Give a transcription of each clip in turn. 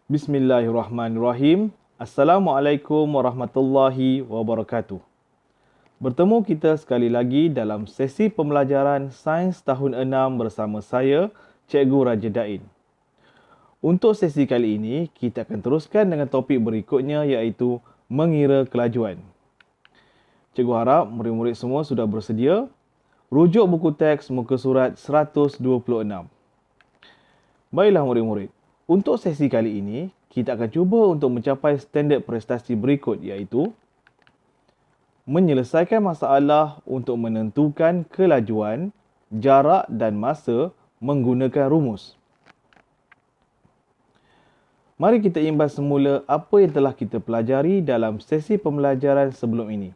Bismillahirrahmanirrahim. Assalamualaikum warahmatullahi wabarakatuh. Bertemu kita sekali lagi dalam sesi pembelajaran Sains Tahun 6 bersama saya, Cikgu Raja Dain. Untuk sesi kali ini, kita akan teruskan dengan topik berikutnya iaitu mengira kelajuan. Cikgu harap murid-murid semua sudah bersedia. Rujuk buku teks muka surat 126. Baiklah murid-murid. Untuk sesi kali ini, kita akan cuba untuk mencapai standard prestasi berikut iaitu menyelesaikan masalah untuk menentukan kelajuan, jarak dan masa menggunakan rumus. Mari kita imbas semula apa yang telah kita pelajari dalam sesi pembelajaran sebelum ini.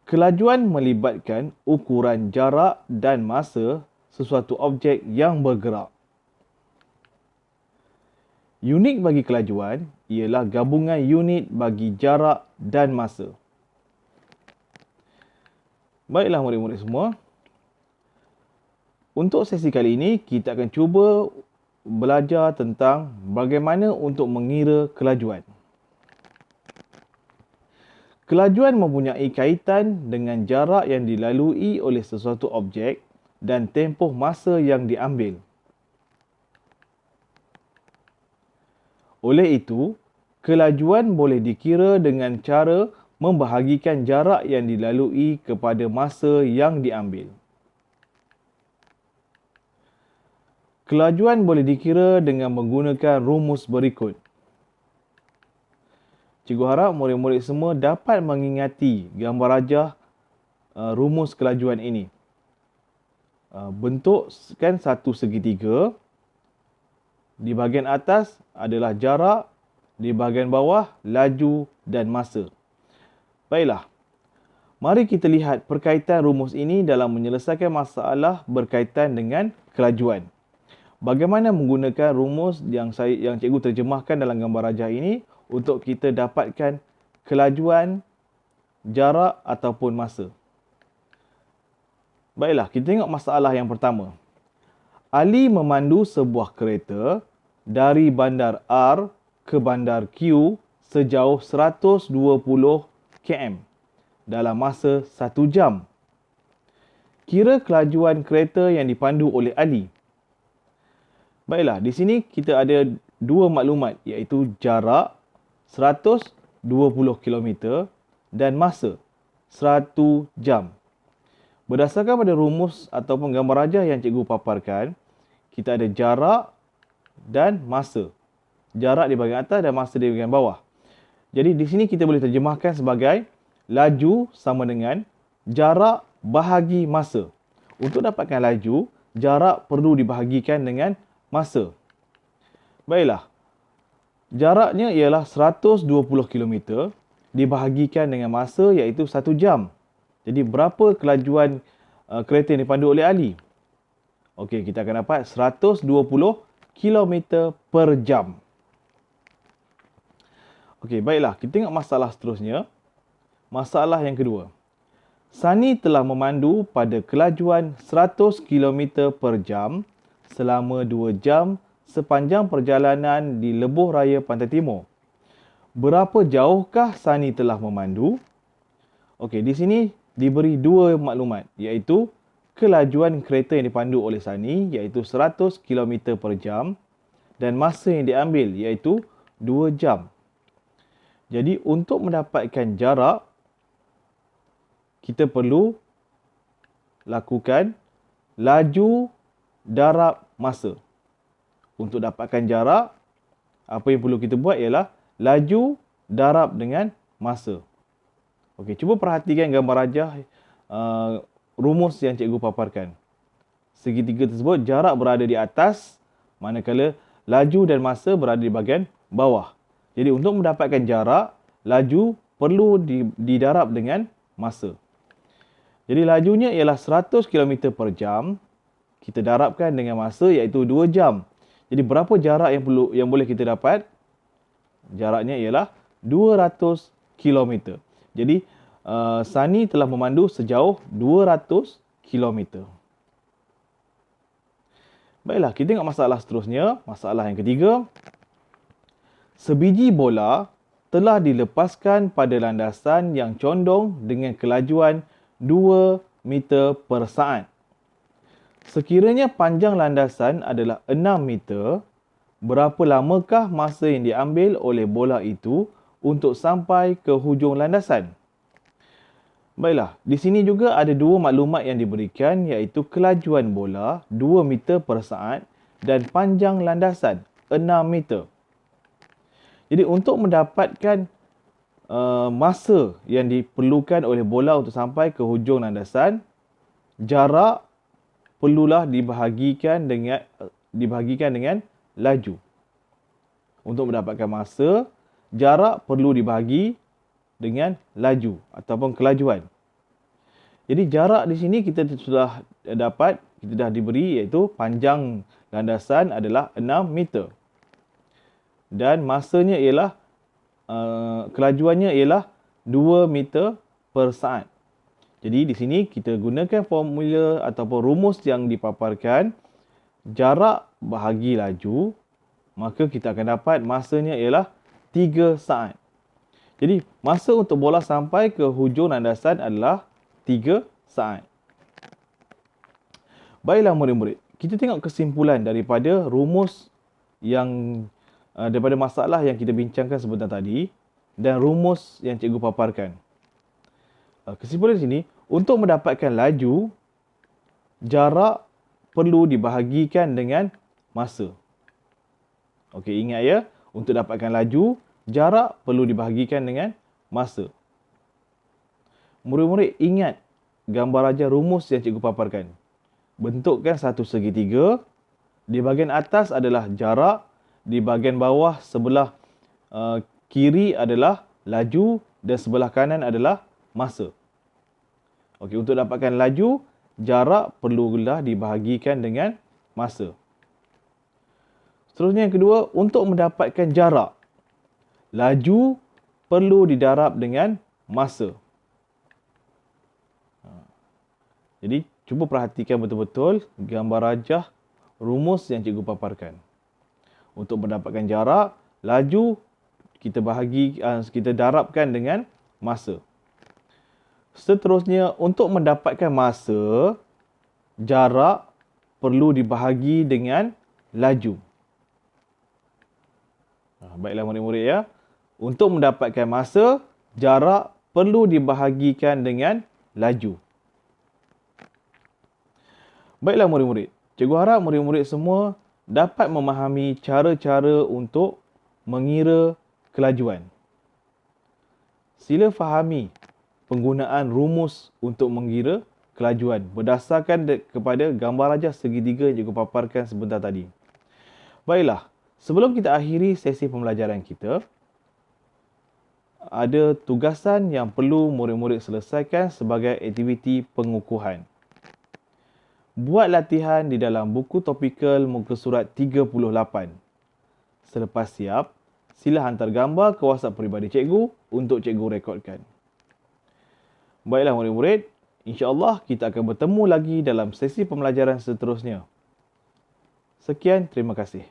Kelajuan melibatkan ukuran jarak dan masa sesuatu objek yang bergerak. Unit bagi kelajuan ialah gabungan unit bagi jarak dan masa. Baiklah murid-murid semua. Untuk sesi kali ini, kita akan cuba belajar tentang bagaimana untuk mengira kelajuan. Kelajuan mempunyai kaitan dengan jarak yang dilalui oleh sesuatu objek dan tempoh masa yang diambil. Oleh itu, kelajuan boleh dikira dengan cara membahagikan jarak yang dilalui kepada masa yang diambil. Kelajuan boleh dikira dengan menggunakan rumus berikut. Cikgu harap murid-murid semua dapat mengingati gambar rajah rumus kelajuan ini. Bentuk kan satu segitiga. Di bahagian atas adalah jarak, di bahagian bawah laju dan masa. Baiklah, mari kita lihat perkaitan rumus ini dalam menyelesaikan masalah berkaitan dengan kelajuan. Bagaimana menggunakan rumus yang cikgu terjemahkan dalam gambar rajah ini untuk kita dapatkan kelajuan, jarak ataupun masa. Baiklah, kita tengok masalah yang pertama. Ali memandu sebuah kereta dari bandar R ke bandar Q sejauh 120 km dalam masa 1 jam. Kira kelajuan kereta yang dipandu oleh Ali. Baiklah, di sini kita ada dua maklumat iaitu jarak 120 km dan masa 1 jam. Berdasarkan pada rumus ataupun gambar rajah yang cikgu paparkan, kita ada jarak dan masa. Jarak di bahagian atas dan masa di bahagian bawah. Jadi di sini kita boleh terjemahkan sebagai laju sama dengan jarak bahagi masa. Untuk dapatkan laju, jarak perlu dibahagikan dengan masa. Baiklah. Jaraknya ialah 120 km dibahagikan dengan masa iaitu 1 jam. Jadi berapa kelajuan kereta yang dipandu oleh Ali? Okey, kita akan dapat 120 km per jam. Okey, baiklah. Kita tengok masalah seterusnya. Masalah yang kedua. Sani telah memandu pada kelajuan 100 km per jam selama 2 jam sepanjang perjalanan di Lebuh Raya Pantai Timur. Berapa jauhkah Sani telah memandu? Okey, di sini diberi dua maklumat iaitu kelajuan kereta yang dipandu oleh Sani iaitu 100 km per jam dan masa yang diambil iaitu 2 jam. Jadi untuk mendapatkan jarak, kita perlu lakukan laju darab masa. Untuk dapatkan jarak, apa yang perlu kita buat ialah laju darab dengan masa. Okey, cuba perhatikan gambar rajah rumus yang cikgu paparkan. Segitiga tersebut jarak berada di atas, manakala laju dan masa berada di bahagian bawah. Jadi untuk mendapatkan jarak, laju perlu didarab dengan masa. Jadi lajunya ialah 100 km per jam. Kita darabkan dengan masa iaitu 2 jam. Jadi berapa jarak yang boleh kita dapat? Jaraknya ialah 200 km. Jadi Sani telah memandu sejauh 200 km. Baiklah, kita tengok masalah seterusnya. Masalah yang ketiga. Sebiji bola telah dilepaskan pada landasan yang condong dengan kelajuan 2 meter per saat. Sekiranya panjang landasan adalah 6 meter, berapa lamakah masa yang diambil oleh bola itu untuk sampai ke hujung landasan? Baiklah, di sini juga ada dua maklumat yang diberikan, iaitu kelajuan bola 2 meter per saat dan panjang landasan 6 meter. Jadi untuk mendapatkan masa yang diperlukan oleh bola untuk sampai ke hujung landasan, jarak perlulah dibahagikan dengan laju. Untuk mendapatkan masa, jarak perlu dibahagi dengan laju ataupun kelajuan. Jadi jarak di sini kita sudah dapat, kita dah diberi, iaitu panjang landasan adalah 6 meter. Dan masanya ialah, kelajuannya ialah 2 meter per saat. Jadi di sini kita gunakan formula ataupun rumus yang dipaparkan, jarak bahagi laju, maka kita akan dapat masanya ialah 3 saat. Jadi masa untuk bola sampai ke hujung landasan adalah 3 saat. Baiklah murid-murid, kita tengok kesimpulan daripada rumus yang daripada masalah yang kita bincangkan sebentar tadi dan rumus yang cikgu paparkan. Kesimpulan di sini, untuk mendapatkan laju, jarak perlu dibahagikan dengan masa. Okey, ingat ya, untuk dapatkan laju, jarak perlu dibahagikan dengan masa. Murid-murid ingat gambar raja rumus yang cikgu paparkan. Bentukkan satu segitiga. Di bahagian atas adalah jarak, di bahagian bawah sebelah kiri adalah laju dan sebelah kanan adalah masa. Okey, untuk dapatkan laju, jarak perlulah dibahagikan dengan masa. Seterusnya yang kedua, untuk mendapatkan jarak, laju perlu didarab dengan masa. Jadi, cuba perhatikan betul-betul gambar rajah rumus yang cikgu paparkan. Untuk mendapatkan jarak, laju kita darabkan dengan masa. Seterusnya, untuk mendapatkan masa, jarak perlu dibahagi dengan laju. Baiklah murid-murid ya. Untuk mendapatkan masa, jarak perlu dibahagikan dengan laju. Baiklah murid-murid. Cikgu harap murid-murid semua dapat memahami cara-cara untuk mengira kelajuan. Sila fahami penggunaan rumus untuk mengira kelajuan berdasarkan kepada gambar rajah segitiga yang cikgu paparkan sebentar tadi. Baiklah, sebelum kita akhiri sesi pembelajaran kita, ada tugasan yang perlu murid-murid selesaikan sebagai aktiviti pengukuhan. Buat latihan di dalam buku topikal muka surat 38. Selepas siap, sila hantar gambar ke WhatsApp peribadi cikgu untuk cikgu rekodkan. Baiklah murid-murid, insya-Allah kita akan bertemu lagi dalam sesi pembelajaran seterusnya. Sekian, terima kasih.